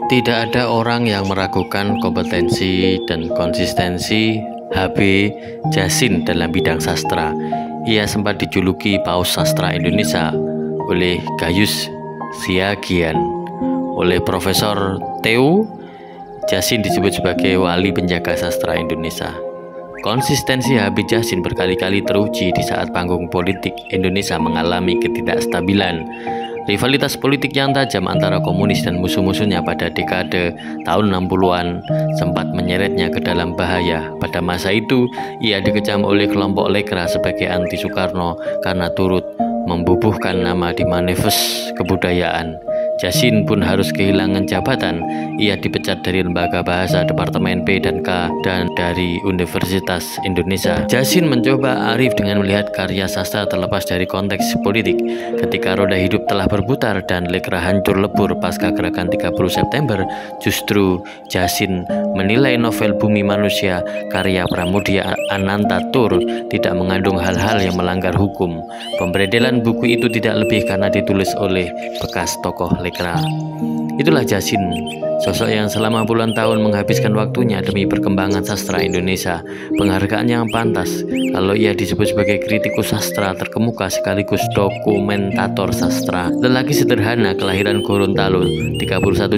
Tidak ada orang yang meragukan kompetensi dan konsistensi H.B. Djasin dalam bidang sastra. Ia sempat dijuluki Paus Sastra Indonesia oleh Gayus Siagian. Oleh Profesor Theo, Djasin disebut sebagai wali penjaga sastra Indonesia. Konsistensi H.B. Djasin berkali-kali teruji di saat panggung politik Indonesia mengalami ketidakstabilan. Rivalitas politik yang tajam antara komunis dan musuh-musuhnya pada dekade tahun 60-an sempat menyeretnya ke dalam bahaya. Pada masa itu, ia dikecam oleh kelompok Lekra sebagai anti-Soekarno karena turut membubuhkan nama di manifest kebudayaan. Djasin pun harus kehilangan jabatan. Ia dipecat dari Lembaga Bahasa Departemen P dan K dan dari Universitas Indonesia. Djasin mencoba arif dengan melihat karya sastra terlepas dari konteks politik. Ketika roda hidup telah berputar dan Lekra hancur lebur pasca gerakan 30 September, justru Djasin menilai novel Bumi Manusia karya Pramudia Anantatur tidak mengandung hal-hal yang melanggar hukum. Pemberedelan buku itu tidak lebih karena ditulis oleh bekas tokoh Lekra. Itulah Djasin, sosok yang selama puluhan tahun menghabiskan waktunya demi perkembangan sastra Indonesia. Penghargaan yang pantas kalau ia disebut sebagai kritikus sastra terkemuka sekaligus dokumentator sastra. Lelaki sederhana kelahiran Gorontalo 31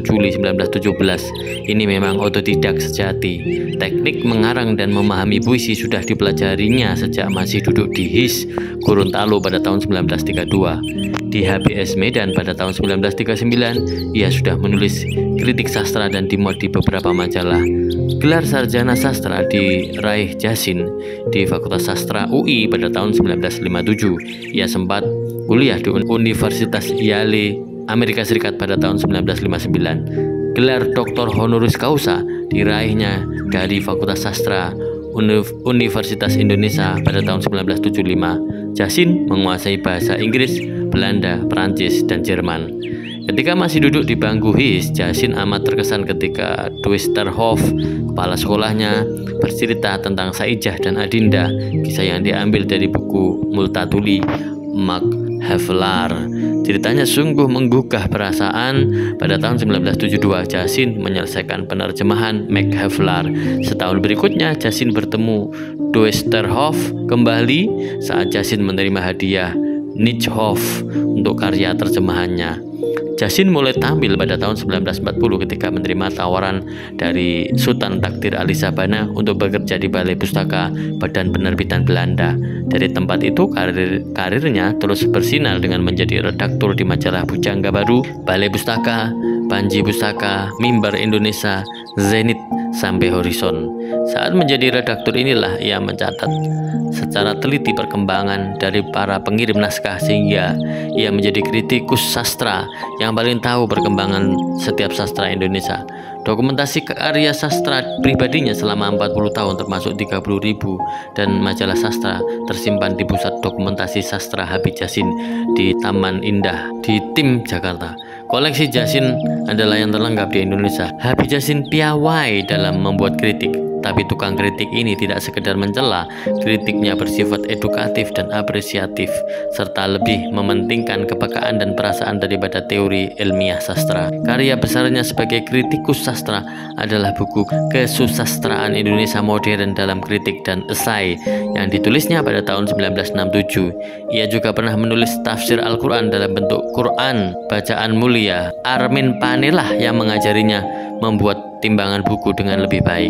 Juli 1917. Ini memang otodidak sejati. Teknik mengarang dan memahami puisi sudah dipelajarinya sejak masih duduk di HIS Gorontalo pada tahun 1932. Di HBS Medan pada tahun 1939, ia sudah menulis kritik sastra dan dimuat di beberapa majalah. Gelar sarjana sastra diraih Djasin di Fakultas Sastra UI pada tahun 1957. Ia sempat kuliah di Universitas Yale, Amerika Serikat pada tahun 1959. Gelar Doktor Honoris Causa diraihnya dari Fakultas Sastra Universitas Indonesia pada tahun 1975. Djasin menguasai bahasa Inggris, Belanda, Perancis, dan Jerman. Ketika masih duduk di bangku HIS, Djasin amat terkesan ketika Westerhoff, kepala sekolahnya, bercerita tentang Saijah dan Adinda, kisah yang diambil dari buku Multatuli Max Havelaar. Ceritanya sungguh menggugah perasaan. Pada tahun 1972, Djasin menyelesaikan penerjemahan Max Havelaar. Setahun berikutnya, Djasin bertemu Westerhoff kembali saat Djasin menerima hadiah Nietzsche untuk karya terjemahannya. Djasin mulai tampil pada tahun 1940 ketika menerima tawaran dari Sultan Takdir Ali Sabana untuk bekerja di Balai Pustaka Badan Penerbitan Belanda. Dari tempat itu karirnya terus bersinar dengan menjadi redaktur di majalah Bujangga Baru, Balai Pustaka, Panji Pustaka, Mimbar Indonesia, Zenit, sampai Horizon. Saat menjadi redaktur inilah ia mencatat secara teliti perkembangan dari para pengirim naskah sehingga ia menjadi kritikus sastra yang paling tahu perkembangan setiap sastra Indonesia. Dokumentasi karya sastra pribadinya selama 40 tahun termasuk 30.000 dan majalah sastra tersimpan di Pusat Dokumentasi Sastra H.B. Djasin di Taman Indah di Tim Jakarta. Koleksi Djasin adalah yang terlengkap di Indonesia. H.B. Djasin piawai dalam membuat kritik, tapi tukang kritik ini tidak sekedar mencela. Kritiknya bersifat edukatif dan apresiatif, serta lebih mementingkan kepekaan dan perasaan daripada teori ilmiah sastra. Karya besarnya sebagai kritikus sastra adalah buku Kesusastraan Indonesia Modern dalam Kritik dan Esai yang ditulisnya pada tahun 1967. Ia juga pernah menulis tafsir Al-Quran dalam bentuk Quran Bacaan Mulia. Armin Panelah yang mengajarinya membuat timbangan buku dengan lebih baik.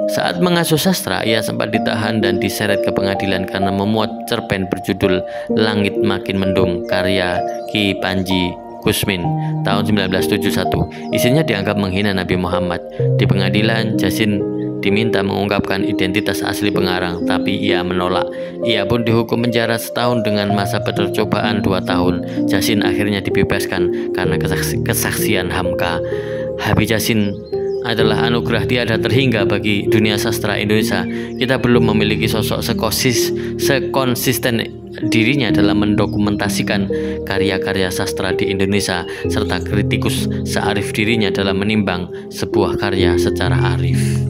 Saat mengasuh sastra, ia sempat ditahan dan diseret ke pengadilan karena memuat cerpen berjudul Langit Makin Mendung karya Ki Panji Kusmin tahun 1971. Isinya dianggap menghina Nabi Muhammad. Di pengadilan, Djasin diminta mengungkapkan identitas asli pengarang, tapi ia menolak. Ia pun dihukum penjara setahun dengan masa percobaan 2 tahun. Djasin akhirnya dibebaskan karena kesaksian Hamka. H.B. Djasin adalah anugerah tiada terhingga bagi dunia sastra Indonesia. Kita belum memiliki sosok sekonsisten dirinya dalam mendokumentasikan karya-karya sastra di Indonesia, serta kritikus searif dirinya dalam menimbang sebuah karya secara arif.